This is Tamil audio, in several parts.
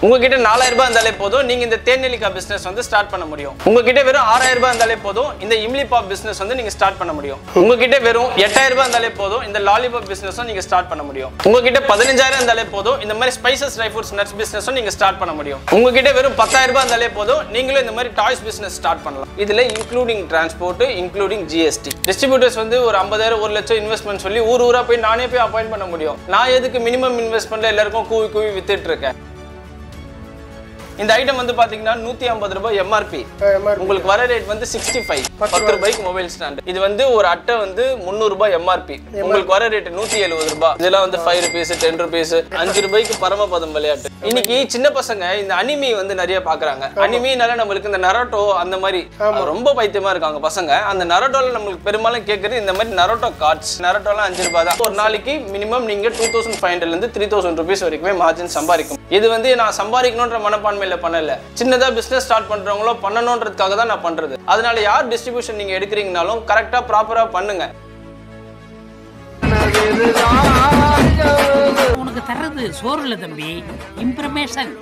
உங்ககிட்ட 4000 ரூபாய் இருந்தாலே போதும் நீங்க இந்த தேநெல்லிக்காய் பிசினஸ் வந்து ஸ்டார்ட் பண்ண முடியும். உங்ககிட்ட வெறும் 6000 ரூபாய் இருந்தாலே போதும் இந்த இம்லி பாப் பிசினஸ் வந்து நீங்க ஸ்டார்ட் பண்ண முடியும். உங்ககிட்ட வெறும் 8000 ரூபாய் இருந்தாலே போதும் இந்த லாலிபாப் பிசினஸ் நீங்க ஸ்டார்ட் பண்ண முடியும். உங்ககிட்ட 15000 இருந்தாலே போதும் இந்த மாதிரி spices dry fruits nuts business நீங்க ஸ்டார்ட் பண்ண முடியும். உங்ககிட்ட வெறும் 10000 ரூபாய் இருந்தாலே போதும் நீங்களும் இந்த மாதிரி டாய்ஸ் பிசினஸ் ஸ்டார்ட் பண்ணலாம். இதுல including transport, including GST. Distributors வந்து ஒரு 50000 1 லட்சம் இன்வெஸ்ட்மென்ட் சொல்லி ஊரா போய் நானே போய் அப்பாயிண்ட் பண்ண முடியும். நான் எதுக்கு மினிமம் இன்வெஸ்ட்மென்ட்ல எல்லாருக்கும் கூவி வித்துட்டு இருக்கேன். இந்த ஐட்டம் வந்து பாத்தீங்கன்னா 150 ரூபாய் எம்ஆர்பி. உங்களுக்கு வர ரேட் வந்து 65. 10 ரூபாய்க்கு மொபைல் ஸ்டாண்ட். இது வந்து ஒரு அட்டை வந்து 300 ரூபாய் எம்ஆர்பி. உங்களுக்கு வர ரேட் 170 ரூபாய். இதெல்லாம் வந்து 5 ரூபீஸ், 10 ரூபீஸ், 5 ரூபாய்க்கு பரமபதம் விளையாட்டு. இன்னைக்கு சின்ன பசங்க இந்த அனிமி வந்து நிறைய பாக்குறாங்க. அனிமினால நம்மளுக்கு இந்த நரோட்டோ அந்த மாதிரி ரொம்ப பைத்தியமா இருக்காங்க பசங்க. அந்த நரோட்டோல நம்மளுக்கு பெரும்பாலும் கேட்கறது இந்த மாதிரி நரோட்டோ கார்ட்ஸ். நரோட்டோலாம் 5 ரூபாய் தான். ஒரு நாளைக்கு மினிமம் நீங்க 2500 இருந்து 3000 ரூபீஸ் வரைக்கும் மார்ஜின் சம்பாதிக்கும். இது வந்து நான் சம்பாதிக்கணும்ன்ற மனப்பான்மை பண்ணல, சின்னதா பிசினஸ் ஸ்டார்ட் பண்றவங்களோ பண்ணணும்ன்றதுக்காக தான் நான் பண்றது. அதனால யார் டிஸ்ட்ரிபியூஷன் நீங்க எடுக்கிறீங்கனாலும் கரெக்டா ப்ராப்பரா பண்ணுங்க. உனக்கு தரது சோறு இல்ல தம்பி, information.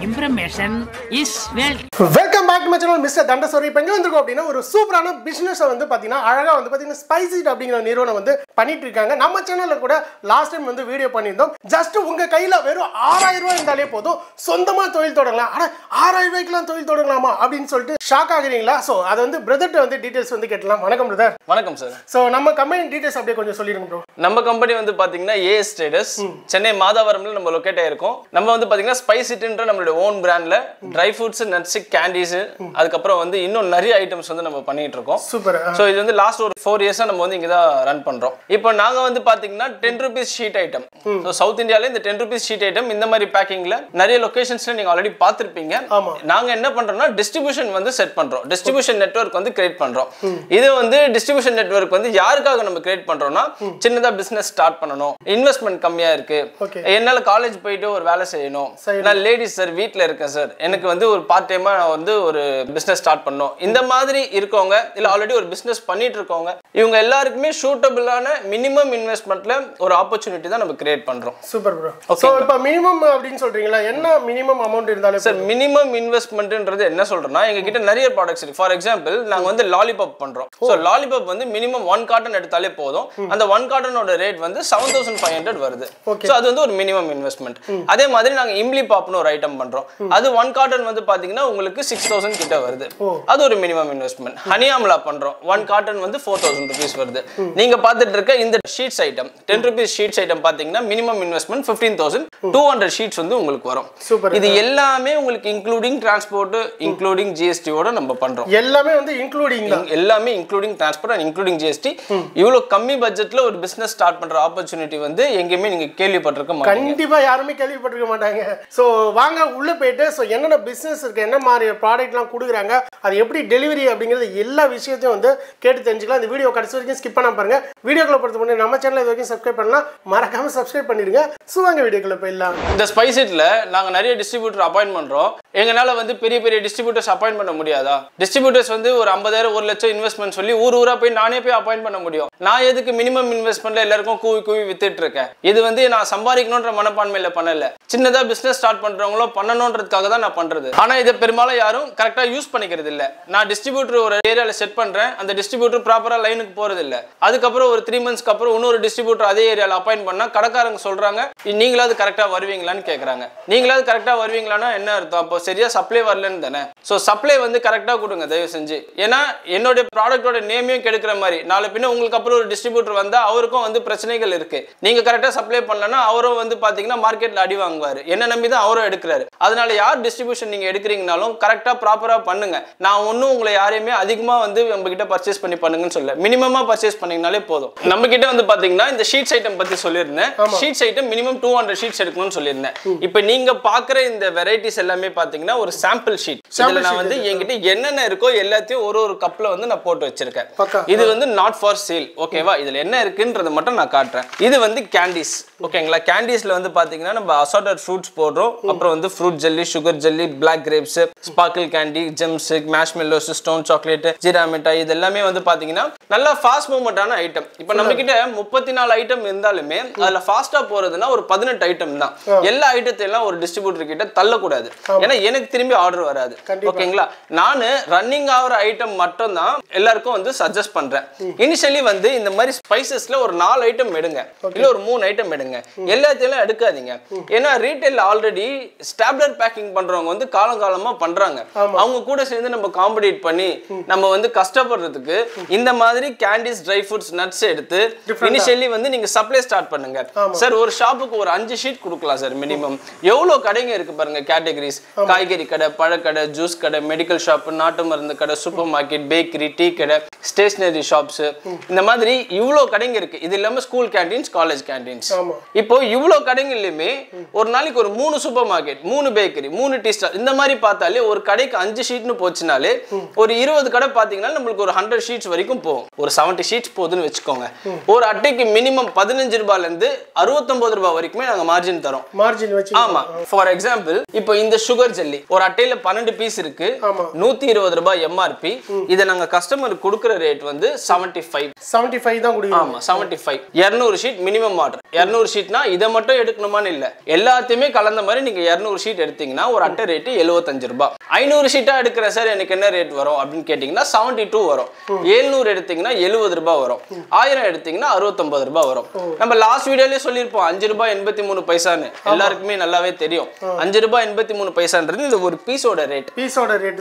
Information is wealth. Welcome back to my channel mister Thandasori. இப்போ எங்கே வந்திருக்கோம் அப்படின்னா ஒரு சூப்பரான பிஸ்னஸை வந்து பார்த்தீங்கன்னா அழகாக வந்து பார்த்தீங்கன்னா ஸ்பைசிட் அப்படிங்கிற நிறுவனம் வந்து பண்ணிட்டு இருக்காங்க. நம்ம சேனலில் கூட லாஸ்ட் டைம் வந்து வீடியோ பண்ணியிருந்தோம். ஜஸ்ட் உங்கள் கையில் வெறும் 6000 ரூபாய் இருந்தாலே போதும் சொந்தமாக தொழில் தொடங்கலாம். ஆனால் 6000 ரூபாய்க்குலாம் தொழில் தொடங்கலாமா அப்படின்னு சொல்லிட்டு ஷாக் ஆகுறீங்களா? ஸோ அதை வந்து பிரதர்கிட்ட வந்து டீட்டெயில்ஸ் வந்து கேட்டலாம். வணக்கம் பிரதர். வணக்கம் சார். ஸோ நம்ம கம்பெனி டீட்டெயில்ஸ் அப்படியே கொஞ்சம் சொல்லிடுங்க ப்ரோ. நம்ம கம்பெனி வந்து பாத்தீங்கன்னா ஏஎஸ் ட்ரேடர்ஸ், சென்னை மாதாவரம்ல நம்ம லொகேட் ஆயிருக்கோம். நம்ம வந்து பாத்தீங்கன்னா ஸ்பைசிட்ன்ற நம்மளோட ஓன் பிராண்ட்ல ட்ரை ஃப்ரூட்ஸ், நட்ஸ், கேண்டீஸ், அதுக்கப்புறம் வந்து இன்னும் நிறைய ஐட்டம்ஸ் வந்து நம்ம பண்ணிட்டு இருக்கோம். சூப்பர். சோ இது வந்து லாஸ்ட் ஒரு 4 இயர்ஸா நம்ம வந்து இங்க தான் ரன் பண்றோம். இப்போ நாங்க வந்து பாத்தீங்கன்னா 10 rupees sheet item. So south இந்தியால இந்த 10 ரூபீஸ் ஷீட் ஐட்டம் இந்த மாதிரி பேக்கிங்ல நிறைய லொகேஷன்ஸ்ல நீங்க ஆல்ரெடி பாத்திருப்பீங்க. நாங்க என்ன பண்றோம்னா டிஸ்ட்ரிபியூஷன் வந்து செட் பண்றோம். டிஸ்ட்ரிபியூஷன் நெட்வொர்க் வந்து கிரியேட் பண்றோம். இது வந்து டிஸ்ட்ரிபியூஷன் நெட்வொர்க் வந்து யாருக்காக நம்ம கிரியேட் பண்றோம்னா சின்னதா பிசினஸ் ஸ்டார்ட் பண்ணணும், இன்வெஸ்ட்மென்ட் கம்மியா இருக்கு, என்னால காலேஜ் போயிட்டு ஒரு வேலை செய்யணும், நான் லேடிஸ் சார் வீட்ல இருக்கேன் சார், எனக்கு வந்து ஒரு பார்ட் டைமா வந்து ஒரு பிசினஸ் ஸ்டார்ட் பண்ணணும், இந்த மாதிரி இருக்கவங்க இல்ல ஆல்ரெடி ஒரு பிசினஸ் பண்ணிட்டு இருக்கவங்க இவங்க எல்லாருக்குமே சூட்டபிளான மினிமம் இன்வெஸ்ட்மென்ட்ல ஒரு ஆப்பர்ச்சுனிட்டி தான் நம்ம கிரியேட் பண்றோம். Super bro. சோ இப்போ மினிமம் அப்படினு சொல்றீங்களா? என்ன மினிமம் அமௌண்ட் இருந்தாலே சார் மினிமம் இன்வெஸ்ட்மென்ட்ன்றது என்ன சொல்றேன்னா எங்க கிட்ட நிறைய ப்ராடக்ட்ஸ் இருக்கு. ஃபார் எக்ஸாம்பிள் நாங்க வந்து லாலிபாப் பண்றோம். சோ லாலிபாப் வந்து மினிமம் 1 கார்டன் எடுத்தாலே போதும். அந்த 1 கார்டனோட ரேட் வந்து 7500 வருது. சோ அது வந்து ஒரு மினிமம் இன்வெஸ்ட்மென்ட். அதே மாதிரி நாங்க இம்லி பாப்னு ஒரு ஐட்டம் பண்றோம். அது 1 கார்டன் வந்து பாத்தீங்கன்னா உங்களுக்கு 6000 கிட்ட வருது. அது ஒரு மினிமம் இன்வெஸ்ட்மென்ட். ஹனி ஆம்லா பண்றோம். 1 கார்டன் வந்து 4000 ரூபீஸ் வருது. நீங்க பாத்துட்டு இருக்க இந்த sheets item 10 rupees sheets item பாத்தீங்கன்னா மினிமம் இன்வெஸ்ட்மென்ட் 15200 ஷீட்ஸ் வந்து உங்களுக்கு வரும். இது எல்லாமே உங்களுக்கு இன்க்ளூடிங் டிரான்ஸ்போர்ட், இன்க்ளூடிங் ஜிஎஸ்டி ஓட நம்ம பண்றோம். எல்லாமே வந்து இன்க்ளூடிங் தான். எல்லாமே including transport and including GST. இவ்வளவு கம்மி பட்ஜெட்ல ஒரு பிசினஸ் ஸ்டார்ட் பண்ற ஆப்பர்ச்சுனிட்டி வந்து எங்கேயுமே நீங்க கேள்விப்பட்டிருக்க மாட்டீங்க. கண்டிப்பா யாருமே கேள்விப்பட்டிருக்க மாட்டாங்க. சோ வாங்க உள்ள போயிட்டு சோ என்னென்ன பிசினஸ் இருக்கு, என்ன மாதிரி ப்ராடக்ட்லாம் கொடுக்குறாங்க, அது எப்படி டெலிவரி அப்படிங்கிறது எல்லா விஷயத்தையும் வந்து கேட்டு தெரிஞ்சுக்கலாம். இந்த வீடியோ கடைசி வரைக்கும் ஸ்கிப் பண்ணாம பாருங்க. வீடியோக்குள்ள பொறுத்த முன்னாடி நம்ம சேனல் இது வரைக்கும் சப்ஸ்கிரைப் பண்ணலாம், மறக்காம சப்ஸ்கிரைப் பண்ணிடுங்க. சோ வாங்க வீடியோக்குள்ள போயிடலாம். இந்த ஸ்பைசிட்ல நாங்க நிறைய டிஸ்ட்ரிபியூட்டர் அப்பாயிண்ட் பண்றோம். எங்கனால வந்து பெரிய பெரிய டிஸ்ட்ரிபியூட்டர்ஸ் அப்பாயிண்ட் பண்ண முடியாதா? டிஸ்ட்ரிபியூட்டர்ஸ் வந்து ஒரு 50000 1 லட்சம் இன்வெஸ்ட்மென்ட் சொல்லி ஊரா போய் நானே போய் அப்பாயிண்ட் பண்ண முடியும். நான் எதுக்கு மினிமம் இன்வெஸ்ட்மென்ட்ல எல்லாருக்கும் கூவி வித்துட்டு இருக்கேன். இது வந்து நான் சம்பாதிக்கணும்ன்ற மனப்பான்மையில பண்ணல, சின்னதா பிசினஸ் ஸ்டார்ட் பண்றவங்களோ பண்ணணும்ன்றதுக்காக தான் நான் பண்றது. ஆனா இதை பெரும்பாலும் யாரும் கரெக்டா யூஸ் பண்ணிக்கிறது இல்ல. நான் டிஸ்ட்ரிபியூட்டர் ஒரு ஏரியால செட் பண்றேன், அந்த டிஸ்ட்ரிபியூட்டர் ப்ராப்பரா லைனுக்கு போறது இல்ல. அதுக்கப்புறம் ஒரு 3 மந்த்ஸ்க்கு அப்புறம் இன்னொரு டிஸ்ட்ரிபியூட்டர் அதே ஏரியால அப்பாயிண்ட் பண்ணா கடைக்காரங்க சொல்றாங்க நீங்களாவது கரெக்டா வருவீங்களான்னு கேக்குறாங்க. நீங்களாவது கரெக்டா வருவீங்களான்னா என்ன அர்த்தம்? அப்போ சரியா சப்ளை வரலன்னு தானே. சோ சப்ளை வந்து கரெக்டா கொடுங்க தயவு செஞ்சு. ஏன்னா என்னோட ப்ராடக்ட்டோட நேமையும் கெடுக்கிற மாதிரி நாளை பின்ன உங்களுக்கு அப்புறம் ஒரு டிஸ்ட்ரிபியூட்டர் வந்தா அவருக்கும் வந்து பிரச்சனைகள் இருக்கு. நீங்க கரெக்டா சப்ளை பண்ணலன்னா அவரும் வந்து பாத்தீங்கன்னா மார்க்கெட்ல அடி வாங்குவாரு. என்ன நம்பி தான் அவரும் எடுக்கிறாரு. அதனால யார் டிஸ்ட்ரிபியூஷன் நீங்க எடுக்கிறீங்கனாலும் கரெக்டா ப்ராப்பரா பண்ணுங்க. நான் ஒன்னும் உங்களை யாரையுமே அதிகமா வந்து நம்ம கிட்ட பர்ச்சேஸ் பண்ணி பண்ணுங்கன்னு சொல்ல, மினிமமா பர்ச்சேஸ் பண்ணீங்கனாலே போதும். நம்ம கிட்ட வந்து பாத்தீங்கன்னா இந்த ஷீட்ஸ் ஐட்டம் பத்தி சொல்லியிருந்தேன். ஷீட்ஸ் ஐட்டம் மினிமம் 200 ஷீட்ஸ் எடுக்கணும்னு சொல்லியிருந்தேன். இப்போ நீங்க பாக்குற இந்த வெரைட்டிஸ் எல்லாமே பாத்தீங்கன்னா ஒரு சாம்பிள் ஷீட். இந்த அதுல நான் வந்து என்கிட்ட என்னென்ன இருக்கோ எல்லாத்தையும் ஒரு கப்ல வந்து நான் போட்டு வச்சிருக்கேன். இது வந்து நாட் ஃபார் சேல். ஓகேவா? இதுல என்ன இருக்குன்றத மட்டும் நான் காட்டுறேன். இது வந்து கேண்டிஸ். ஓகேங்களா? கேண்டிஸ்ல வந்து பாத்தீங்கன்னா நம்ம அசார்ட்டட் ஃப்ரூட்ஸ் போடுறோம். அப்புறம் வந்து fruit jelly, sugar jelly, black grapes, sparkle candy, Gems, marshmallows, stone chocolate, ஜீரா மிட்டாய், இது எல்லாமே வந்து பாத்தீங்கன்னா நல்லா ஃபாஸ்ட் மூவ்மெண்டான ஐட்டம். இப்போ நம்ம கிட்ட 34 ஐட்டம் இருந்தாலுமே அதுல ஃபாஸ்டா போறதுன்னா ஒரு 18 ஐட்டம் தான். எல்லா ஐட்டத்தையும் ஒரு டிஸ்ட்ரிபியூட்டர் கிட்ட தள்ளக்கூடாது. ஏன்னா எனக்கு திரும்பி ஆர்டர் வராது. ஓகேங்களா? நானு ரன்னிங் ஆகிற ஐட்டம் மட்டும் தான் எல்லாருக்கும் வந்து சஜஸ்ட் பண்றேன். இனிஷியலி வந்து இந்த மாதிரி ஸ்பைசஸ்ல ஒரு 4 ஐட்டம் எடுங்க, இல்ல ஒரு 3 ஐட்டம் எடுங்க. எல்லாத்தையும் எடுக்காதீங்க. ஏன்னா ரீட்டைல் ஆல்ரெடி ஸ்டாப்லர் பேக்கிங் பண்றவங்க வந்து காலங்காலமா பண்றாங்க. அவங்க கூட சேர்ந்து நம்ம காம்படிட் பண்ணி நம்ம வந்து கஷ்டப்படுறதுக்கு இந்த மாதிரி கேண்டிஸ், ட்ரை ஃப்ரூட்ஸ், நட்ஸ் எடுத்து இனிஷியலி வந்து நீங்க சப்ளை ஸ்டார்ட் பண்ணுங்க. சார் ஒரு ஷாப்புக்கு ஒரு 5 ஷீட் கொடுக்கலாம் சார் மினிமம். எவ்வளவு கடைங்க இருக்கு பாருங்க கேட்டகரிஸ். காய்கறி கடை, பழக்கடை, ஜூஸ் கடை, மெடிக்கல் ஷாப், நாட்டு மருந்து கடை, சூப்பர் மார்க்கெட், பேக்கரி, டீ கடை, ஸ்டேஷனரி ஷாப்ஸ், இந்த மாதிரி இவ்வளவு கடைங்க இருக்கு. இது இல்லாம ஸ்கூல் கேண்டீன்ஸ், காலேஜ் கேண்டீன்ஸ். இப்போ இவ்வளவு கடைங்களையுமே ஒரு நாளைக்கு ஒரு 3 super market, 3 bakery, 3 tea stall, இந்த மாதிரி பார்த்தாலே ஒரு கடைக்கு 5 ஷீட்னு போச்சுனாலே ஒரு 20 கடை பாத்தீங்கன்னா நம்மளுக்கு ஒரு 100 ஷீட்ஸ் வரைக்கும் போகும். ஒரு 70 ஷீட்ஸ் போகுதுன்னு வச்சுக்கோங்க. ஒரு அட்டைக்கு மினிமம் 15 ரூபாயில இருந்து 69 ரூபாய் வரைக்குமே நாங்க மார்ஜின் தரோம். மார்ஜின் வச்சு. ஆமா. ஃபார் எக்ஸாம்பிள் இப்போ இந்த சுகர் ஜெல்லி ஒரு அட்டையில 12 பீஸ் இருக்கு, 120 ரூபாய் எம்ஆர்பி. இத நாங்க கஸ்டமருக்கு கொடுக்கிற ரேட் வந்து 75 தான் கொடுங்க. ஆமா 75. 200 ஷீட் மினிமம் ஆர்டர். 200 ஷீட்னா இத மட்டும் எடுக்கணுமான்னு இல்ல, எல்லாத்தையுமே கலந்த மாதிரி நீங்க 200 ஷீட் எடுத்தீங்கன்னா ஒரு அட்டை ரேட் 75 ரூபாய். 500 ஷீட்டா எடுக்கிற சார் எனக்கு என்ன ரேட் வரும் அப்படின்னு கேட்டீங்கன்னா 72 வரும். 700 எடுத்தீங்கன்னா 70 ரூபாய் வரும். 1000 எடுத்தீங்கன்னா 69 ரூபாய் வரும். நம்ம லாஸ்ட் வீடியோலயே சொல்லிருப்போம் 5 ரூபாய் 83 பைசான்னு. எல்லாருக்குமே நல்லாவே தெரியும் 5 ரூபாய் 83 பைசான்றது இது ஒரு பீஸோட ரேட்.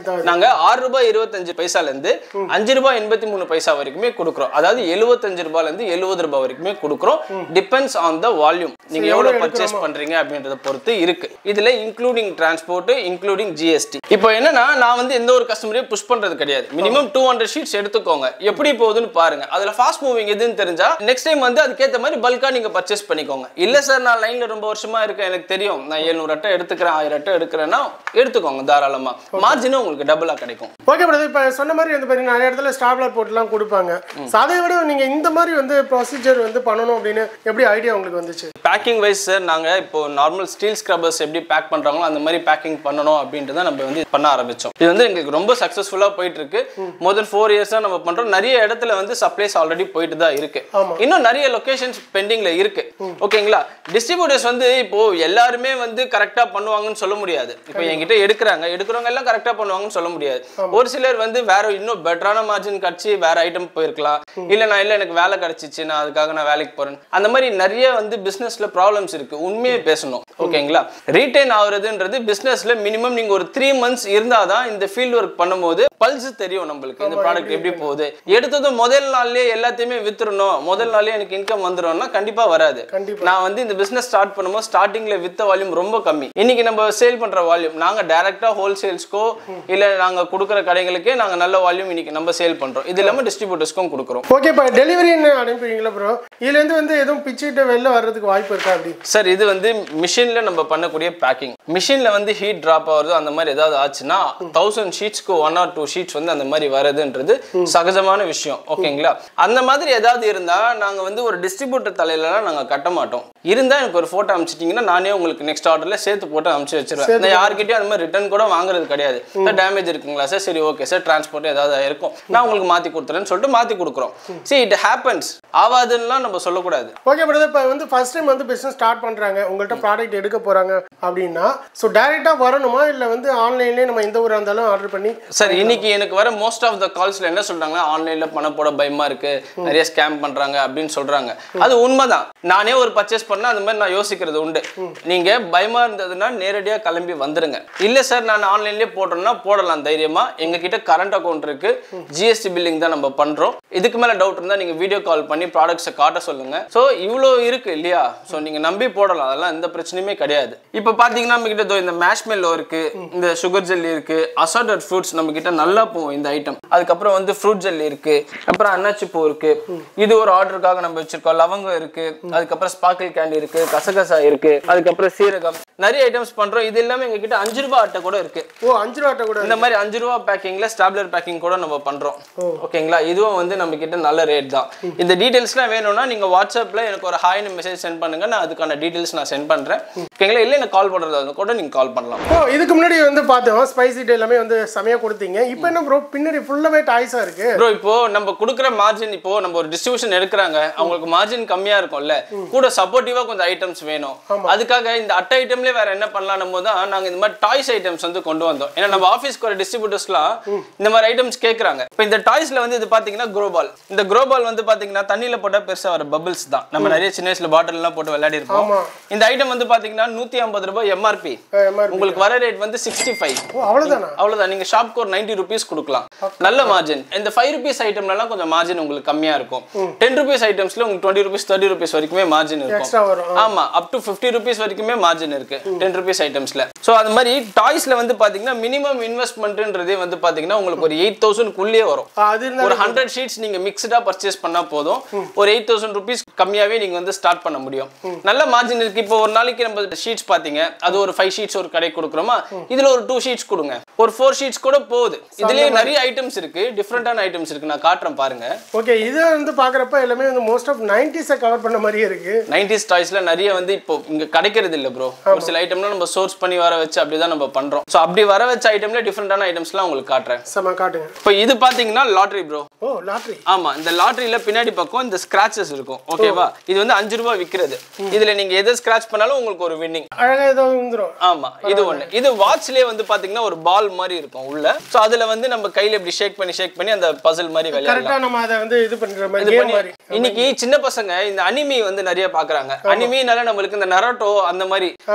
தான் நாங்க 6 ரூபாய் 25 பைசால இருந்து 5 ரூபாய் 83 பைசா வரைக்குமே கொடுக்குறோம். அதாவது 75 ரூபாயில இருந்து 70 ரூபாய் வரைக்குமே கொடுக்குறோம். Depends on the volume. நீங்க எவ்வளவு பர்ச்சேஸ் பண்றீங்க அப்படின்றத பொறுத்து இருக்கு. இதுல இன்க்ளூடிங் டிரான்ஸ்போர்ட், இன்க்ளூடிங் ஜிஎஸ்டி. இப்போ என்னன்னா நான் வந்து எந்த ஒரு கஸ்டமரையும் புஷ் பண்றது கிடையாது. மினிமம் 200 ஷீட்ஸ் எடுத்துக்கோங்க. எப்படி போகுதுன்னு பாருங்க. அதுல ஃபாஸ்ட் மூவிங் எதுன்னு தெரிஞ்சா நெக்ஸ்ட் டைம் வந்து அதுக்கேற்ற மாதிரி பல்கா நீங்க பர்ச்சேஸ் பண்ணிக்கோங்க. இல்ல சார் நான் லைன்ல ரொம்ப வருஷமா இருக்கேன், எனக்கு தெரியும், நான் 700 அட்டை எடுத்துக்கிறேன், 1000 அட்டை எடுக்கிறேன்னா எடுத்துக்கோங்க தாராளமா. மார்ஜினும் உங்களுக்கு டபுளா கிடைக்கும். ஓகே பிரதர், இப்போ சொன்ன மாதிரி வந்து பாத்தீங்கன்னா நிறைய இடத்துல ஸ்டாப்லர் போட்டுலாம் கொடுப்பாங்க. அதை விட நீங்க இந்த மாதிரி வந்து ப்ரொசீஜர் வந்து பண்ணணும் அப்படின்னு எப்படி ஐடியா உங்களுக்கு வந்துச்சு? பேக்கிங் வைஸ் சார் நாங்க இப்போ நார்மல் ஸ்டீல் ஸ்க்ரப்பர்ஸ் எப்படி பேக் பண்றாங்களோ அந்த மாதிரி பேக்கிங் பண்ணணும் அப்படின்ட்டு தான் நம்ம வந்து பண்ண ஆரம்பிச்சோம். இது வந்து எங்களுக்கு ரொம்ப சக்சஸ்ஃபுல்லா போயிட்டு இருக்கு. மோர் தென் 4 இயர்ஸா நம்ம பண்றோம். நிறைய இடத்துல வந்து சப்ளைஸ் ஆல்ரெடி போயிட்டு தான் இருக்கு. இன்னும் நிறைய லொகேஷன்ஸ் பெண்டிங்ல இருக்கு. ஓகேங்களா? டிஸ்ட்ரிபியூட்டர்ஸ் வந்து இப்போ எல்லாருமே வந்து கரெக்டா பண்ணுவாங்கன்னு சொல்ல முடியாது. இப்போ என்கிட்ட எடுக்கிறவங்க எல்லாம் கரெக்டா பண்ணுவாங்கன்னு சொல்ல முடியாது. ஒரு சிலர் வந்து வேற இன்னும் பெட்டரான மார்ஜின் கிடைச்சி வேற ஐட்டம் போயிருக்கலாம். இல்ல எனக்கு வேலை கிடைச்சிச்சு, நான் அதுக்காக நான் வேலைக்கு போறேன். அந்த மாதிரி நிறைய வந்து பிசினஸ்ல ப்ராப்ளம்ஸ் இருக்கு. உண்மையே பேசணும். ஓகேங்களா? ரீட்டைன் ஆகுறதுன்றது பிசினஸ்ல மினிமம் நீங்க ஒரு 3 months இருந்தாதான் இந்த ஃபீல்ட் ஒர்க் பண்ணும்போது பல்ஸ் தெரியும் நம்மளுக்கு இந்த ப்ராடக்ட் எப்படி போகுது. எடுத்தது முதல் நாள்லயே எல்லாத்தையுமே வித்துறணும், முதல் நாள்லயே எனக்கு இன்கம் வந்துடும்னா கண்டிப்பா வராது. நான் வந்து இந்த பிசினஸ் ஸ்டார்ட் பண்ணும்போது ஸ்டார்டிங்ல வித்த வால்யூம் ரொம்ப கம்மி. இன்னைக்கு நம்ம சேல் பண்ற வால்யூம் நாங்க டைரக்டா ஹோல்சேல்ஸ்க்கோ இல்ல நாங்க கொடுக்குற கடைகளுக்கே நாங்க நல்ல வால்யூம் இன்னைக்கு நம்ம சேல் பண்றோம். இது இல்லாம டிஸ்ட்ரிபியூட்டர்ஸ்க்கும் கொடுக்குறோம். ஓகே, இப்போ டெலிவரி அனுப்புவீங்களா ப்ரோ? இதுல இருந்து வந்து எதுவும் பிச்சிட்டு வெளில வர்றதுக்கு வாய்ப்பு இருக்கா? அப்படி சார் இது வந்து மிஷின்ல நம்ம பண்ணக்கூடிய பேக்கிங். மிஷின்ல வந்து ஹீட் டிராப் ஆகுறது அந்த மாதிரி ஏதாவது ஆச்சுன்னா 1000 ஷீட்ஸ்க்கு 1 or 2 ஷீட்ஸ் வந்து அந்த மாதிரி வரதுன்றது சகஜமான விஷயம். ஓகேங்களா? அந்த மாதிரி ஏதாவது இருந்தா நாங்க வந்து ஒரு டிஸ்ட்ரிபியூட்டர் தலையிலலாம் நாங்க கட்ட மாட்டோம். இருந்தா எனக்கு ஒரு போட்டோ அனுப்பிச்சிட்டீங்கன்னா நானே உங்களுக்கு நெக்ஸ்ட் ஆர்டர்ல சேர்த்து போட்டு அனுப்பிச்சு வச்சிருவேன். நான் யார்கிட்டயும் அந்த மாதிரி ரிட்டர்ன் கூட வாங்குறது கிடையாது. டேமேஜ் இருக்குங்களா சார்? சரி ஓகே சார், டிரான்ஸ்போர்ட் ஏதாவது இருக்கும், நான் உங்களுக்கு மாத்தி கொடுத்துறேன்னு சொல்லிட்டு மாத்தி கொடுக்குறோம். See, it happens. ஆவாதுன்னா நம்ம சொல்லக்கூடாது. ஓகே பிரதர், இப்போ வந்து ஃபர்ஸ்ட் டைம் வந்து பிசினஸ் ஸ்டார்ட் பண்றாங்க, உங்கள்கிட்ட ப்ராடக்ட் எடுக்க போறாங்க அப்படின்னா ஸோ டைரக்டா வரணுமா இல்லை வந்து ஆன்லைன்லேயே நம்ம எந்த ஊராக இருந்தாலும் ஆர்டர் பண்ணி? சார் இன்னைக்கு எனக்கு வர மோஸ்ட் ஆஃப் த கால்ஸ்ல என்ன சொல்றாங்க, ஆன்லைன்ல பணம் போட பயமா இருக்கு, நிறைய ஸ்கேம் பண்றாங்க அப்படின்னு சொல்றாங்க. அது உண்மைதான். நானே ஒரு பர்ச்சேஸ் பண்ணா அந்த மாதிரி நான் யோசிக்கிறது உண்டு. நீங்க பயமா இருந்ததுன்னா நேரடியா கிளம்பி வந்துருங்க. இல்ல சார் நான் ஆன்லைன்லயே போடுறேன்னா போடலாம் தைரியமா. எங்க கிட்ட கரண்ட் அக்கௌண்ட் இருக்கு, ஜிஎஸ்டி பில்லிங் தான் நம்ம பண்றோம். இதுக்கு மேல டவுட் இருந்தா நீங்க வீடியோ கால் பண்ணி ப்ராடக்ட்ஸை காட்ட சொல்லுங்க. ஸோ இவ்வளோ இருக்கு இல்லையா? ஸோ நீங்க நம்பி போடலாம், அதெல்லாம் எந்த பிரச்சனையுமே கிடையாது. இப்போ பாத்தீங்கன்னா நம்ம கிட்ட இந்த மேஷ்மெல்லோ இருக்கு, இந்த சுகர் ஜெல்லி இருக்கு, அசார்ட்டட் ஃப்ரூட்ஸ் நம்ம கிட்ட நல்லா போகும் இந்த ஐட்டம். அதுக்கப்புறம் வந்து ஃப்ரூட் ஜெல்லி இருக்கு, அப்புறம் அன்னாச்சி பூ இருக்கு, இது ஒரு ஆர்டருக்காக நம்ம வச்சிருக்கோம். லவங்கம் இருக்கு, அதுக்கப்புறம் ஸ்பார்க்கிள் கேண்டி இருக்கு, கசகசா இருக்கு, அதுக்கப்புறம் சீரகம், நிறைய ஐட்டம்ஸ் பண்றோம். இது எல்லாமே எங்க கிட்ட 5 ரூபாய் அட்டை கூட இருக்கு. ஓ 5 ரூபாய் கூட இந்த மாதிரி 5 ரூபாய் பேக்கிங்ல ஸ்டாப்லர் பேக்கிங் கூட நம்ம பண்றோம். ஓகேங்களா, இதுவும் வந்து நம்ம கிட்ட நல்ல ரேட் தான். இந்த டீடைல்ஸ்லாம் வேணும்னா நீங்க வாட்ஸ்அப்ல எனக்கு ஒரு ஹாய்னு மெசேஜ் சென்ட் பண்ணுங்க, நான் அதுக்கான டீடைல்ஸ் நான் சென்ட் பண்றேன். ஓகேங்களா, இல்ல எனக்கு கால் பண்றதா கூட நீங்க கால் பண்ணலாம். இதுக்கு முன்னாடி வந்து பார்த்தோம் ஸ்பைசி டே எல்லாமே வந்து சமையா கொடுத்தீங்க. இப்போ என்ன ப்ரோ பின்னாடி ஃபுல்லாவே டாய்ஸா இருக்கு ப்ரோ? இப்போ நம்ம கொடுக்குற மார்ஜின், இப்போ நம்ம ஒரு டிஸ்ட்ரிபியூஷன் எடுக்கிறாங்க, அவங்களுக்கு மார்ஜின் கம்மியா இருக்கும்ல, கூட சப்போர்ட்டிவா கொஞ்சம் ஐட்டம்ஸ் வேணும். அதுக்காக இந்த அட்டை ஐட்டம்லயே வேற என்ன பண்ணலாம் போது தான் நாங்க இந்த மாதிரி டாய்ஸ் ஐட்டம்ஸ் வந்து கொண்டு வந்தோம். ஏன்னா நம்ம ஆஃபீஸ்க்கு வர டிஸ்ட்ரிபியூட்டர்ஸ்லாம் இந்த மாதிரி ஐட்டம்ஸ் கேட்கறாங்க. இப்போ இந்த டாய்ஸ்ல வந்து இது பாத்தீங்கன்னா க்ரோபால். இந்த க்ரோபால் வந்து பாத்தீங்கன்னா தண்ணியில போட்டா பெருசா வர பபிள்ஸ் தான். நம்ம நிறைய சின்ன வயசுல பாட்டில் எல்லாம் போட்டு விளையாடி இருப்போம். இந்த ஐட்டம் வந்து பாத்தீங்கன்னா 150 ரூபாய் எம்ஆர்பி. உங்களுக்கு வர ரேட் வந்து 65. அவ்வளவுதான். நீங்க ஷாப்க்கு ஒரு 90 rupees கொடுக்கலாம். நல்ல மார்ஜின். இந்த 5 rupees ஐட்டம்ல எல்லாம் கொஞ்சம் மார்ஜின் உங்களுக்கு கம்மியா இருக்கும். 10 rupees ஐட்டம்ஸ்ல உங்களுக்கு 20 rupees 30 rupees வரைக்குமே மார்ஜின் இருக்கும். ஆமா, up to 50 rupees வரைக்குமே மார்ஜின் இருக்கு 10 rupees ஐட்டம்ஸ்ல. சோ அது மாதிரி டாய்ஸ்ல வந்து பாத்தீங்கன்னா மினிமம் இன்வெஸ்ட்மென்ட்ன்றதே வந்து பாத்தீங்கன்னா உங்களுக்கு ஒரு 8000 குள்ளே வரும். ஒரு 100 sheets நீங்க மிக்ஸ்டா பர்ச்சேஸ் பண்ணா போதும், ஒரு 8000 rupees கம்மியாவே நீங்க வந்து ஸ்டார்ட் பண்ண முடியும். நல்ல மார்ஜின் இருக்கு. இப்போ ஒரு நாளைக்கு நம்ம ஷீட்ஸ் பாத்தீங்க, அது ஒரு 5 sheets ஒரு கடை கொடுக்குறோமா, இதுல ஒரு 2 sheets கொடுங்க, ஒரு 4 sheets கூட போகுது. இதுலயே நிறைய ஐட்டம்ஸ் இருக்கு, டிஃபரெண்டான ஐட்டம்ஸ் இருக்கு, நான் காட்டுறேன் பாருங்க. ஓகே, இது வந்து பாக்குறப்ப எல்லாமே வந்து மோஸ்ட் ஆஃப் 90s கவர் பண்ண மாதிரியே இருக்கு. 90s டாய்ஸ்ல நிறைய வந்து இப்போ இங்க கிடைக்கிறது இல்ல ப்ரோ. ஒரு சில ஐட்டம்லாம் நம்ம சோர்ஸ் பண்ணி வர வச்சு அப்படிதான் நம்ம பண்றோம். சோ அப்படி வர வச்ச ஐட்டம்ல டிஃபரெண்டான ஐட்டம்ஸ்லாம் உங்களுக்கு காட்டுறேன். சம காட்டுங்க. இப்போ இது பாத்தீங்கன்னா லாட்டரி ப்ரோ. ஓ, லாட்டரி. ஆமா, இந்த லாட்டரியில பின்னாடி பக்கம் இந்த ஸ்கிராச்சஸ் இருக்கும். ஓகேவா, இது வந்து 5 ரூபாய் விக்கிறது. இதுல நீங்க எதை ஸ்கிராச் பண்ணாலும் உங்களுக்கு ஒரு வின்னிங் அழகா ஏதோ வந்துரும். ஆமா, இது ஒண்ணு. இது வாட்ச்லயே வந்து பாத்தீங்கன்னா ஒரு பால் மாதிரி இருக்கும் உள்ள. சோ அதுல வந்து நம்ம கையில இப்படி ஷேக் பண்ணி அந்த பசில் மாதிரி விளையாடலாம். கரெக்ட்டா நம்ம அத வந்து இது பண்ற மாதிரி கேம் மாதிரி. இன்னைக்கு சின்ன பசங்க இந்த அனிமி வந்து நிறைய பாக்குறாங்க. அனிமினால நம்மளுக்கு இந்த நரோட்டோ அந்த மாதிரி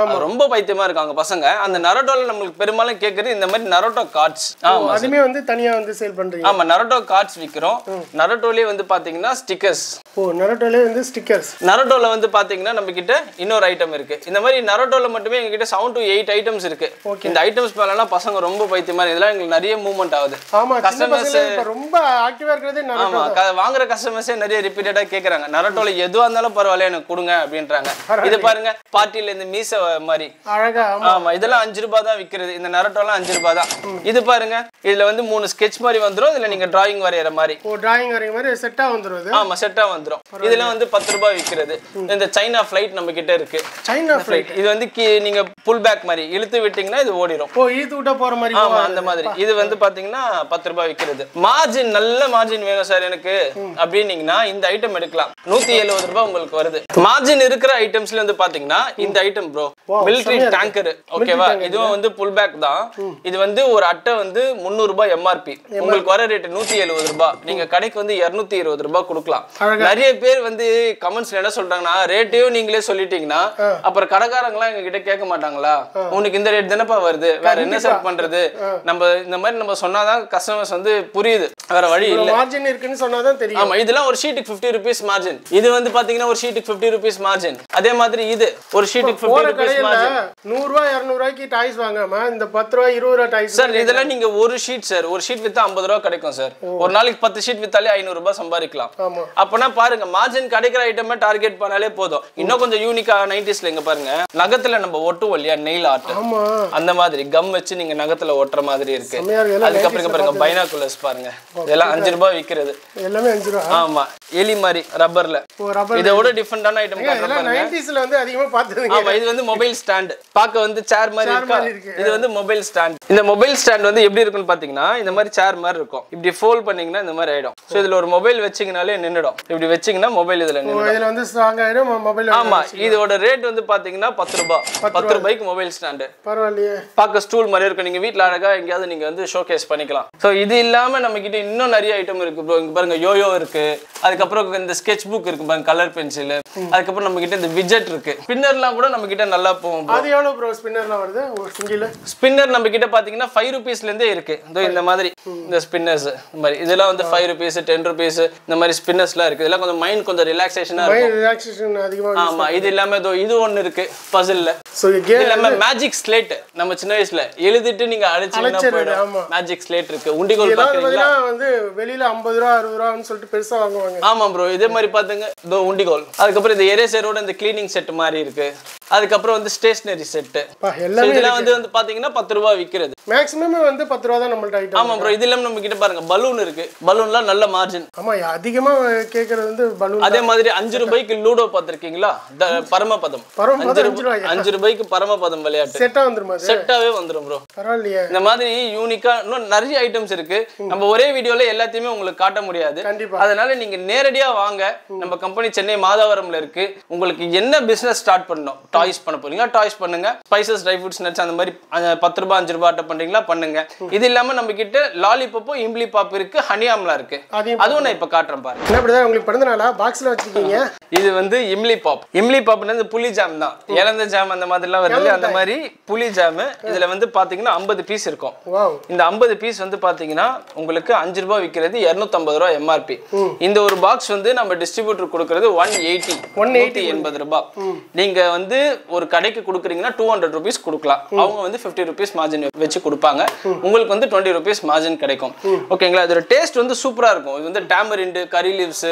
ரொம்ப பைத்தியமா இருக்காங்க பசங்க. அந்த நரோட்டோல நம்மளுக்கு பெரும்பாலும் கேக்குறது இந்த மாதிரி நரோட்டோ கார்ட்ஸ். ஆமா, அதுமே வந்து தனியா வந்து சேல் பண்றீங்க. ஆமா, நரோட்டோ கார்ட்ஸ் விக்கிறோம். நரோட்டோலயே வந்து பாத்தீங்கன்னா ஸ்டிக்கர்ஸ். ஓ, நரோட்டோலயே வந்து ஸ்டிக்கர்ஸ். நரோட்டோல வந்து பாத்தீங்கன்னா நம்ம கிட்ட இன்னொரு ஐட்டம் இருக்கு. இந்த மாதிரி நரோட்டோல மட்டுமே எங்க கிட்ட 7 to 8 ஐட்டம்ஸ் இருக்கு. இந்த ஐட்டம்ஸ் மேலலாம் பசங்க ரொம்ப பைத்தியமா இருக்கு. இதெல்லாம் எங்களுக்கு நிறைய மூவ்மெண்ட் ஆகுது. ஆமா, கஸ்டமர்ஸ் ரொம்ப ஆக்டிவா இருக்குறது நரோட்டோ. ஆமா, வாங்குற கஸ்டமர்ஸே நிறைய ரிப்பீட்டடா கேக்குறாங்க, நரோட்டோல எதுவா இருந்தாலும் பரவாயில்ல எனக்கு கொடுங்க அப்படின்றாங்க. இது பாருங்க, பார்ட்டில இந்த மீச மாதிரி அழகா. ஆமா, இதெல்லாம் 5 ரூபாய் தான் விக்கிறது. இந்த நரோட்டோலாம் 5 ரூபாய் தான். இது பாருங்க, இதுல வந்து 3 ஸ்கெட்ச் மாதிரி வந்துரும். இதுல நீங்க டிராயிங் வரையற மாதிரி. ஓ, டிராயிங் வரையற மாதிரி செட்டா வந்துரும். ஆமா, செட்டா வந்துரும். இதெல்லாம் வந்து 10 ரூபாய் விக்கிறது. இந்த சைனா ஃளைட் நம்ம கிட்ட இருக்கு. சைனா ஃளைட் இது வந்து நீங்க புல் பேக் மாதிரி இழுத்து விட்டீங்கன்னா இது ஓடிரும். ஓ, இழுத்து விட்டா போற மாதிரி. ஆமா, அந்த மாதிரி. இது வந்து பாத்தீங்கன்னா 10 ரூபாய் விக்கிறது. மார்ஜின், நல்ல மார்ஜின் வேணும் சார் எனக்கு அப்படின்னீங்கன்னா இந்த ஐட்டம் எடுக்கலாம். 170 ரூபாய் உங்களுக்கு வருது. மார்ஜின் இருக்கிற ஐட்டம்ஸ்ல வந்து பாத்தீங்கன்னா இந்த ஐட்டம் ப்ரோ, மிலிட்டரி டேங்கர். ஓகேவா, இதுவும் வந்து புல் பேக் தான். இது வந்து ஒரு அட்டை வந்து 300 ரூபாய் எம்ஆர்பி. உங்களுக்கு வர ரேட் 170 ரூபாய். நீங்க கடைக்கு வந்து 220 ரூபாய் கொடுக்கலாம். நிறைய பேர் வந்து கமெண்ட்ஸ்ல என்ன சொல்றாங்கன்னா, ரேட்டையும் நீங்களே சொல்லிட்டீங்கன்னா அப்புறம் கடைக்காரங்களாம் எங்க கிட்ட கேட்க மாட்டாங்களா, உனக்கு இந்த ரேட் தானப்பா வருது, வேற என்ன செட் பண்றது, நம்ம இந்த மாதிரி நம்ம சொன்னாதான் கஸ்டமர்ஸ் வந்து புரியுது, வேற வழி இல்ல. மார்ஜின் இருக்குன்னு சொன்னாதான் தெரியும். ஆமா, இதெல்லாம் ஒரு ஷீட்டுக்கு 50 rupees மார்ஜின். இது வந்து பாத்தீங்கன்னா ஒரு ஷீட்டுக்கு 50 rupees மார்ஜின். அதே மாதிரி இது ஒரு ஷீட்டுக்கு 50 rupees மார்ஜின். 100 ரூபாய் 200 ரூபாய்க்கு டாய்ஸ் வாங்காம இந்த 10 ரூபாய் 20 ரூபாய் டாய்ஸ் சார், இதெல்லாம் நீங்க ஒரு ஷீட் சார், ஒரு ஷீட் வித்தா 50 ரூபாய் கிடைக்கும் சார். ஒரு நாளைக்கு 10 ஷீட் வித்தாலே 500 ரூபாய் சம்பாதிக்கலாம். அப்பனா பாருங்க, மார்ஜின் கிடைக்கிற ஐட்டமே டார்கெட் பண்ணாலே போதும். இன்னும் கொஞ்சம் யூனிக்கா 90sல இங்க பாருங்க, நகத்துல நம்ம ஒட்டுவோம் இல்லையா, நெயில் ஆர்ட், அந்த மாதிரி கம் வச்சு நீங்க நகத்துல ஒட்டுற மாதிரி இருக்கு. அதுக்கப்புறம் பாருங்க பைனாகுலர்ஸ் பாருங்க, இதெல்லாம் 5 ரூபாய் விக்கிறது. எல்லாமே 5 ரூபாய். ஆமா, எலி மாதிரி ரப்பர்ல. இதோட டிஃபரெண்டான ஐட்டம் காட்டுறேன் பாருங்க. 90sல வந்து அதிகமா பார்த்தீங்க. ஆமா, இது வந்து மொபைல் ஸ்டாண்ட். பார்க்க வந்து சேர் மாதிரி இருக்கு. இது வந்து மொபைல் ஸ்டாண்ட். இந்த மொபைல் ஸ்டாண்ட் வந்து எப்படி இருக்குன்னு பாத்தீங்கன்னா இந்த மாதிரி சேர் மாதிரி இருக்கும். இப்படி ஃபோல்ட் பண்ணீங்கன்னா இந்த மாதிரி ஆயிடும். சோ இதுல ஒரு மொபைல் வெச்சீங்கனாலே நின்னுடும். இப்படி வெச்சீங்கன்னா மொபைல் இதுல நின்னுடும். இதுல வந்து ஸ்ட்ராங் ஆயிடும் மொபைல். ஆமா, இதோட ரேட் வந்து பாத்தீங்கன்னா 10 ரூபாய். 10 ரூபாய்க்கு மொபைல் ஸ்டாண்ட். பரவாயில்லையே. பார்க்க ஸ்டூல் மாதிரி இருக்கும். நீங்க வீட்ல அழகா எங்கயாவது நீங்க வந்து ஷோகேஸ் பண்ணிக்கலாம். சோ இது இல்லாம நம்ம கிட்ட இன்னும் நிறைய ஐட்டம் இருக்கு ப்ரோ. இங்க பாருங்க, யோயோ இருக்கு. அதுக்கப்புறம் இந்த ஸ்கெட்ச் புக் இருக்கு பாருங்க, கலர் பென்சில். அதுக்கப்புறம் நம்ம கிட்ட இந்த விஜெட் இருக்கு. ஸ்பின்னர்லாம் கூட நம்ம கிட்ட நல்லா போகும். அது எவ்வளவு ப்ரோ ஸ்பின்னர்லாம் வருது ஒரு சிங்கிள்? ஸ்பின்னர் நம்ம கிட்ட பாத்தீங்கன்னா 5 rupeesல இருந்தே இருக்கு. இந்த மாதிரி இந்த ஸ்பின்னர்ஸ் இந்த மாதிரி இதெல்லாம் வந்து 5 rupees 10 rupees இந்த மாதிரி ஸ்பின்னர்ஸ்லாம் இருக்கு. இதெல்லாம் கொஞ்சம் மைண்ட் கொஞ்சம் ரிலாக்சேஷனா இருக்கும். ரிலாக்சேஷன் அதிகமா. ஆமா, இது இல்லாம இது ஒன்னு இருக்கு பசில்ல. சோ இது இல்லாம மேஜிக் ஸ்லேட். நம்ம சின்ன வயசுல எழுதிட்டு நீங்க அழிச்சீங்கன்னா போய்டும். மேஜிக் ஸ்லேட் இருக்கு. உண்டிகோல் பாக்குறீங்களா? வந்து வெளியில 50 ரூபாய் 60 ரூபாய்னு சொல்லிட்டு பெருசா வாங்குவாங்க. ஆமா ப்ரோ, இதே மாதிரி பாத்துங்க இதோ உண்டிகோல், அதுக்கப்புறம் இந்த எரேசரோட இந்த கிளீனிங் செட் மாதிரி இருக்கு, அதுக்கப்புறம் வந்து ஸ்டேஷனரி செட். இதெல்லாம் வந்து பாத்தீங்கன்னா 10 ரூபாய் விக்கிறது. மேக்ஸிமம் வந்து 10 ரூபாய் தான் நம்மள்ட்ட ஐட்டம். ஆமா ப்ரோ, இது இல்லாம நம்ம கிட்ட பாருங்க பலூன் இருக்கு, பலூன்லாம் நல்ல மார்ஜின். ஆமா, அதிகமா கேக்குறது வந்து பலூன். அதே மாதிரி 5 ரூபாய்க்கு லூடோ பாத்திருக்கீங்களா, பரமபதம். 5 ரூபாய்க்கு பரமபதம் விளையாட்டு செட்டா வந்துருமா? செட்டாவே வந்துரும் ப்ரோ. பரவாயில்லையே. இந்த மாதிரி யூனிக்கா இன்னும் நிறைய ஐட்டம்ஸ் இருக்கு. நம்ம ஒரே வீடியோல எல்லாத்தையுமே உங்களுக்கு காட்ட முடியாது. அதனால நீங்க நேரடியா வாங்க. நம்ம கம்பெனி சென்னை மாதாவரம்ல இருக்கு. உங்களுக்கு என்ன பிசினஸ் ஸ்டார்ட் பண்ணணும், டாய்ஸ் பண்ண போறீங்களா டாய்ஸ் பண்ணுங்க, ஸ்பைசஸ் ட்ரை ஃப்ரூட்ஸ் நட்ஸ் அந்த மாதிரி 10 ரூபாய் 5 ரூபாய் பண்றீங்களா பண்ணுங்க. இது இல்லாம நம்ம கிட்ட லாலிபாப், இம்லி பாப் இருக்கு, ஹனி ஆம்லா இருக்கு. அதுவும் நான் இப்ப காட்டுறேன் பாருங்க. என்ன பிரதர் உங்களுக்கு பிறந்த நாளா பாக்ஸ்ல வச்சிருக்கீங்க? இது வந்து இம்லி பாப். இம்லி பாப்னா புளி ஜாம் தான், இலந்த ஜாம் அந்த மாதிரிலாம் வருது, அந்த மாதிரி புளி ஜாம். இதுல வந்து பாத்தீங்கன்னா 50 பீஸ் இருக்கும். இந்த 50 பீஸ் வந்து பாத்தீங்கன்னா உங்களுக்கு 5 ரூபாய் விக்கிறது, 250 ரூபாய் எம்ஆர்பி. இந்த ஒரு பாக்ஸ் வந்து நம்ம டிஸ்ட்ரிபியூட்டர் கொடுக்கறது 180 ரூபாய். நீங்க வந்து ஒரு கடைக்கு கொடுக்குறீங்கன்னா 200 rupees கொடுக்கலாம். அவங்க வந்து 50 rupees மார்ஜின் வச்சு கொடுப்பாங்க. உங்களுக்கு வந்து 20 rupees மார்ஜின் கிடைக்கும். ஓகேங்களா? இதோட டேஸ்ட் வந்து சூப்பரா இருக்கும். இது வந்து டாமரிண்ட், கரி லீவ்ஸ்,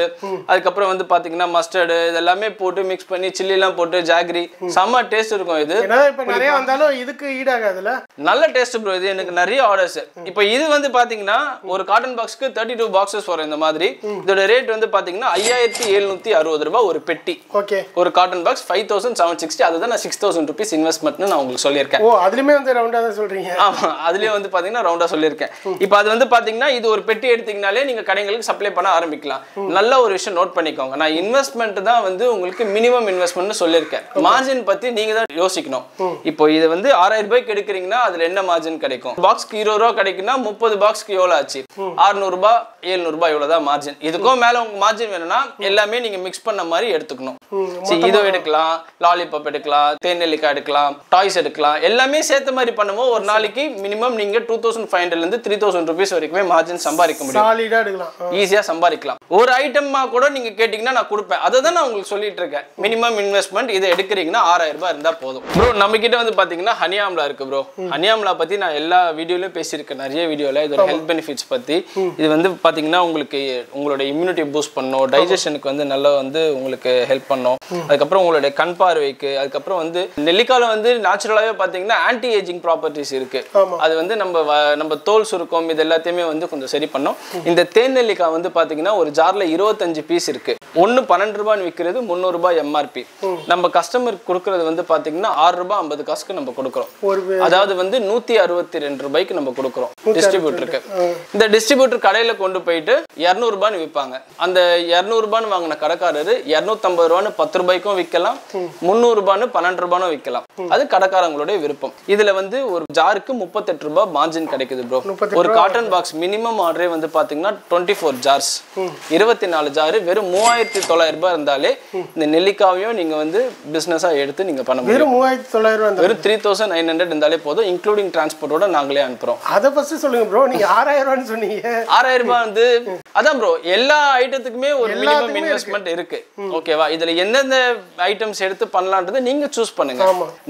அதுக்கப்புறம் வந்து பாத்தீங்கன்னா மஸ்டர்ட் இதெல்லாமே போட்டு மிக்ஸ் பண்ணி சில்லி எல்லாம் போட்டு ஜாகரி செம்ம டேஸ்ட் இருக்கும். இது இப்ப நிறைய வந்தாலும் இதுக்கு ஈடாகாதுல, நல்ல டேஸ்ட் ப்ரோ. இது எனக்கு நிறைய ஆர்டர்ஸ். இப்போ இது வந்து பாத்தீங்கன்னா ஒரு காட்டன் பாக்ஸ்க்கு 32 பாக்ஸஸ் வரும் இந்த மாதிரி. இதோட ரேட் வந்து பாத்தீங்கன்னா 5760 ரூபாய் ஒரு பெட்டி. ஓகே, ஒரு காட்டன் பாக்ஸ் 5760. அதுதான் நான் 6000 rupees இன்வெஸ்ட்மென்ட்னு நான் உங்களுக்கு சொல்லியிருக்கேன். ஓ, அதுலயுமே வந்து ரவுண்டா தான் சொல்றீங்க? ஆமா, அதுலயே வந்து பாத்தீங்கன்னா ரவுண்டா சொல்லியிருக்கேன். இப்போ அது வந்து பாத்தீங்கன்னா இது ஒரு பெட்டி எடுத்தீங்கனாலே நீங்க கடைகளுக்கு சப்ளை பண்ண ஆரம்பிக்கலாம். நல்ல ஒரு விஷயம் நோட் பண்ணிக்கோங்க. நான் இன்வெஸ்ட்மெண்ட் தான் வந்து உங்களுக்கு மினிமம் இன்வெஸ்ட்மென்ட்னு சொல்லியிருக்கேன். மார்ஜின் பத்தி நீங்க தான் யோசிக்கணும். இப்போ இது வந்து 6000 ரூபாய்க்கு எடுக்கிறீங்கன்னா அதுல என்ன மார்ஜின் கிடைக்கும்? பாக்ஸ்க்கு 20 ரூபாய் கிடைக்குன்னா 30 பாக்ஸ்க்கு எவ்வளவு ஆச்சு? 600 ரூபாய் 700 ரூபாய் இவ்வளவுதான் மார்ஜின். இதுக்கும் மேல உங்க மார்ஜின் வேணும்னா எல்லாமே நீங்க மிக்ஸ் பண்ண மாதிரி எடுத்துக்கணும். இதோ எடுக்கலாம், லாலிபாப் எடுக்கலாம், தேநெல்லிக்காய் எடுக்கலாம், டாய்ஸ் எடுக்கலாம், எல்லாமே சேர்த்த மாதிரி பண்ணும்போது ஒரு நாளைக்கு மினிமம் நீங்க 2500 இருந்து 3000 rupees வரைக்குமே மார்ஜின் சம்பாதிக்க முடியும். சாலிடா எடுக்கலாம், ஈஸியா சம்பாதிக்கலாம். ஒரு ஐட்டமா கூட நீங்க கேட்டீங்கன்னா நான் கொடுப்பேன். அதை தான் நான் உங்களுக்கு சொல்லிட்டு இருக்கேன். மினிமம் இன்வெஸ்ட்மெண்ட் இதை எடுக்கிறீங்கன்னா 6000 ரூபாய் இருந்தா போதும். ப்ரோ நம்ம கிட்ட வந்து பாத்தீங்கன்னா ஹனி ஆம்லா இருக்கு ப்ரோ. ஹனி ஆம்லா பத்தி நான் எல்லா வீடியோலயும் பேசியிருக்கேன், நிறைய வீடியோல. இதோட ஹெல்த் பெனிஃபிட்ஸ் பத்தி. இது வந்து பாத்தீங்கன்னா உங்களுக்கு உங்களோட இம்யூனிட்டி பூஸ்ட் பண்ணும், டைஜஷனுக்கு வந்து நல்லா வந்து உங்களுக்கு ஹெல்ப் பண்ணும். அதுக்கப்புறம் உங்களுடைய கண் பார்வைக்கு, அதுக்கப்புறம் வந்து நெல்லிக்காயில வந்து நேச்சுரலாவே பாத்தீங்கன்னா ஆன்டி ஏஜிங் ப்ராப்பர்ட்டிஸ் இருக்கு. அது வந்து நம்ம தோல் சுருக்கம் இது எல்லாத்தையுமே வந்து கொஞ்சம் சரி பண்ணும். இந்த தேன் நெல்லிக்காய் வந்து பாத்தீங்கன்னா ஒரு ஜார்ல 25 பீஸ் இருக்கு. ஒன்னு 12 ரூபாய் விற்கிறது, 300 ரூபாய் எம்ஆர்பி. நம்ம கஸ்டமருக்கு கொடுக்கறது வந்து பாத்தீங்கன்னா 6 ரூபாய் 50 காசுக்கு நம்ம கொடுக்குறோம். அதாவது வந்து 162 ரூபாய்க்கு நம்ம கொடுக்குறோம் டிஸ்ட்ரிபியூட்டருக்கு. இந்த டிஸ்ட்ரிபியூட்டர் கடையில கொண்டு போயிட்டு 200 ரூபாய் விற்பாங்க. அந்த 200 ரூபாய் வாங்கின கடைக்காரரு 250 ரூபாய் 10 ரூபாய்க்கும் விற்கலாம், 300 ரூபாய் 12 ரூபாய் விற்கலாம். அது கடைக்காரங்களுடைய விருப்பம். இதுல வந்து ஒரு ஜாருக்கு 38 ரூபாய் மார்ஜின் கிடைக்குது ப்ரோ. ஒரு காட்டன் பாக்ஸ் மினிமம் ஆர்டரே வந்து பாத்தீங்கன்னா 24 ஜார்ஸ், 24 ஜார் வெறும் 3900 ரூபாய் இருந்தாலே இந்த நெல்லிக்காவையும் நீங்க வந்து பிசினஸா எடுத்து நீங்க பண்ண முடியும். 3900 ரூபாய், வெறும் 3900 இருந்தாலே போதும், இன்க்ளூடிங் டிரான்ஸ்போர்ட்டோட நாங்களே அனுப்புறோம். அத ஃபர்ஸ்ட் சொல்லுங்க ப்ரோ. நீங்க 6000 ரூபாய்னு சொன்னீங்க. 6000 ரூபாய் வந்து அதான் ப்ரோ, எல்லா ஐட்டத்துக்குமே ஒரு மினிமம் இன்வெஸ்ட்மெண்ட் இருக்கு. ஓகேவா? இதுல எந்தெந்த ஐட்டம்ஸ் எடுத்து பண்ணலாம்ன்றது நீங்க சூஸ் பண்ணுங்க.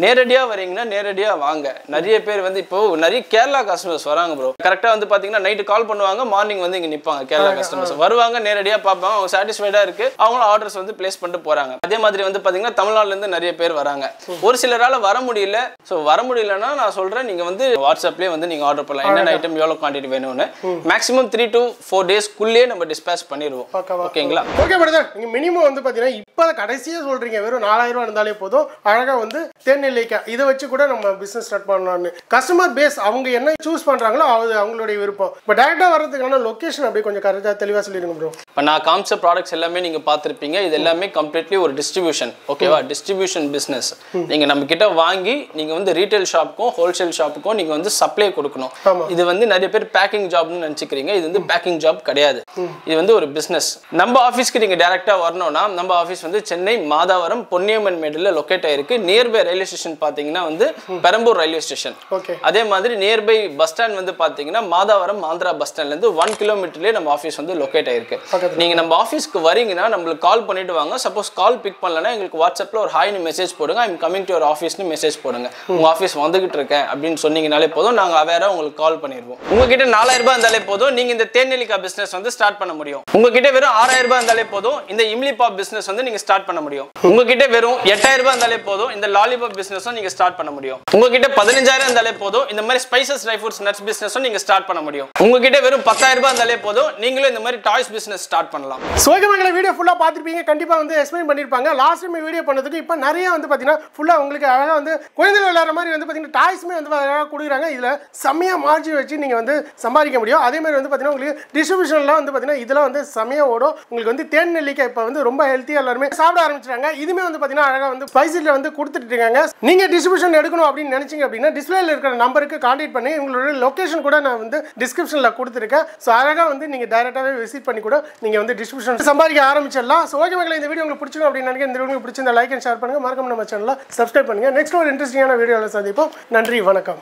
நேரடியா வரீங்கன்னா நேரடியா வாங்க. நிறைய பேர் வந்து இப்போ நிறைய கேரளா கஸ்டமர்ஸ் வராங்க ப்ரோ. கரெக்டா வந்து பாத்தீங்கன்னா நைட்டு கால் பண்ணுவாங்க, மார்னிங் வந்து இங்க நிப்பாங்க. கேரளா கஸ்டமர்ஸ் வருவாங்க, நேரடியா பார்ப்பாங்க, அவங்க சாட்டிஸ்ஃபைடா இருக்கு, அவங்க ஆர்டர்ஸ் வந்து பிளேஸ் பண்ணிட்டு போறாங்க. அதே மாதிரி வந்து பாத்தீங்கன்னா தமிழ்நாட்டுல இருந்து நிறைய பேர் வராங்க. ஒரு சிலரால வர முடியல. சோ வர முடியலன்னா நான் சொல்றேன், நீங்க வந்து வாட்ஸ்அப்லயே வந்து நீங்க ஆர்டர் பண்ணலாம். என்ன ஐட்டம் எவ்வளவு குவாண்டிட்டி வேணும்னு. மேக்ஸிமம் 3 to 4 days குள்ளே நம்ம டிஸ்பேச் பண்ணிடுவோம். ஓகேங்களா? ஓகே பிரதர், நீங்க மினிமம் வந்து பாத்தீங்கன்னா இப்ப கடைசியா சொல்றீங்க வெறும் 4000 ரூபாய் இருந்தாலே போதும், அழகா வந்து தேநெல்லிக்காய் இதை வச்சு கூட நம்ம பிசினஸ் ஸ்டார்ட் பண்ணலாம்னு. கஸ்டமர் பேஸ் அவங்க என்ன சூஸ் பண்றாங்களோ அது அவங்களுடைய விருப்பம். இப்போ டைரக்டா வர்றதுக்கான லொகேஷன் அப்படியே கொஞ்சம் கரெக்டா தெளிவா சொல்லிடுங்க ப்ரோ. இப்போ நான் காமிச்ச ப்ராடக்ட்ஸ் எல்லாமே நீங்க பார்த்திருப்பீங்க. இது எல்லாமே கம்ப்ளீட்லி ஒரு டிஸ்ட்ரிபியூஷன். ஓகேவா? Distribution business. நீங்க நம்ம கிட்ட வாங்கி நீங்க வந்து ரீட்டைல் ஷாப்புக்கும் ஹோல்சேல் ஷாப்புக்கும் நீங்க வந்து சப்ளை கொடுக்கணும். இது வந்து நிறைய பேர் பேக்கிங் ஜாப்னு நினைச்சுக்கிறீங்க. இது வந்து பேக்கிங் ஜாப் கிடையாது. இது வந்து ஒரு பிசினஸ். நம்ம ஆஃபீஸ்க்கு நீங்க டைரக்டா வரணும்னா நம்ம ஆஃபீஸ் வந்து சென்னை மாதாவரம் பொன்னியம்மன் மேடுல லொகேட் ஆயிருக்கு. நியர்பை ரயில்வே ஸ்டேஷன் பாத்தீங்கன்னா வந்து பெரம்பூர் ரயில்வே ஸ்டேஷன். அதே மாதிரி நியர்பை பஸ் ஸ்டாண்ட் வந்து பாத்தீங்கன்னா மாதாவரம் ஆந்திரா பஸ் ஸ்டாண்ட்ல இருந்து 1 கிலோமீட்டர்லயே நம்ம ஆஃபீஸ் வந்து லொகேட் ஆயிருக்கு. நீங்க நம்ம ஆஃபீஸ்க்கு வரீங்கன்னா நம்மளுக்கு கால் பண்ணிட்டு வாங்க. சப்போஸ் கால் பிக் பண்ணலன்னா எங்களுக்கு வாட்ஸ்அப்ல ஒரு ஹாய்னு மெசேஜ் போடுங்க. I am coming to your ஆஃபீஸ்னு மெசேஜ் போடுங்க. உங்க ஆஃபீஸ் வந்துகிட்டு இருக்கேன் அப்படின்னு சொன்னீங்கனாலே போதும், நாங்க வேற உங்களுக்கு கால் பண்ணிடுவோம். உங்ககிட்ட 4000 ரூபாய் இருந்தாலே போதும், நீங்க இந்த தேநெல்லிக்காய் பிசினஸ் வந்து ஸ்டார்ட் பண்ண முடியும். உங்ககிட்ட வெறும் 6000 ரூபாய் இருந்தாலே போதும் இந்த இம்லி பாப் பிசினஸ் வந்து நீங்க ஸ்டார்ட் பண்ண முடியும். உங்ககிட்ட வெறும் 8000 ரூபாய் இருந்தாலே போதும் இந்த லாலிபாப் பிசினஸும் நீங்க ஸ்டார்ட் பண்ண முடியும். உங்ககிட்ட 15000 இருந்தாலே போதும் இந்த மாதிரி ஸ்பைசஸ் ட்ரை ஃப்ரூட்ஸ் நட்ஸ் பிசினஸும் நீங்க ஸ்டார்ட் பண்ண முடியும். உங்ககிட்ட வெறும் 10000 ரூபாய் இருந்தாலே போதும் நீங்களும் இந்த மாதிரி டாய்ஸ் பிசினஸ் ஸ்டார்ட் பண்ணலாம். சோகமங்கல வீடியோ ஃபுல்லா பார்த்திருப்பீங்க. கண்டிப்பா வந்து எக்ஸ்பிளைன் பண்ணிருப்பாங்க. லாஸ்ட் டைம் வீடியோ பண்ணதுக்கு இப்போ நிறைய வந்து பாத்தீங்கன்னா ஃபுல்லா உங்களுக்கு அழகா வந்து குழந்தைகள் விளையாடுற மாதிரி வந்து பாத்தீங்கன்னா டாய்ஸ்மே வந்து அழகா கொடுக்குறாங்க. இதுல செம்மையா மார்ஜின் வச்சு நீங்க வந்து சம்பாதிக்க முடியும். அதே மாதிரி வந்து பாத்தீங்கன்னா உங்களுக்கு டிஸ்ட்ரிபியூஷன்லாம் வந்து பாத்தீங்கன்னா இதெல்லாம் வந்து செம்மையா ஓடும். உங்களுக்கு வந்து தேன் நெல்லிக்காய் இப்போ வந்து ரொம்ப ஹெல்த்தியா எல்லாருமே சாப்பிட ஆரம்பிச்சிட்டாங்க. இதுமே வந்து பாத்தீங்கன்னா அழகா வந்து ஸ்பைசில வந்து கொடுத்துட்டு இருக்காங்க. நீங்க டிஸ்ட்ரிபியூஷன் எடுக்கணும் அப்படின்னு நினைச்சீங்க அப்படின்னா டிஸ்பிளேல இருக்கிற நம்பருக்கு கான்டாக்ட் பண்ணி உங்களோட லொகேஷன் கூட நான் வந்து டிஸ்கிரிப்ஷன்ல கொடுத்துருக்கேன். ஸோ அழகா வந்து நீங்க டைரக்டாவே விசிட் பண்ணி கூட நீங்க வந்து டிஸ்ட்ரிபியூஷன் சம்பாதிக்க ஆரம்பிச்சிடலாம். ஸோ ஓகே மக்களே, இந்த வீடியோ உங்களுக்கு பிடிச்சிருக்கும் அப்படின்னு நினைக்கிறேன். இந்த வீடியோ பிடிச்சிருந்தா லைக் அண்ட் ஷேர் பண்ணுங்க. மறக்காம நம்ம சேனலை சப்ஸ்கிரைப் பண்ணுங்க. நெக்ஸ்ட் ஒரு இன்ட்ரெஸ்டிங்கான வீடியோவில் சந்திப்போம். நன்றி, வணக்கம்.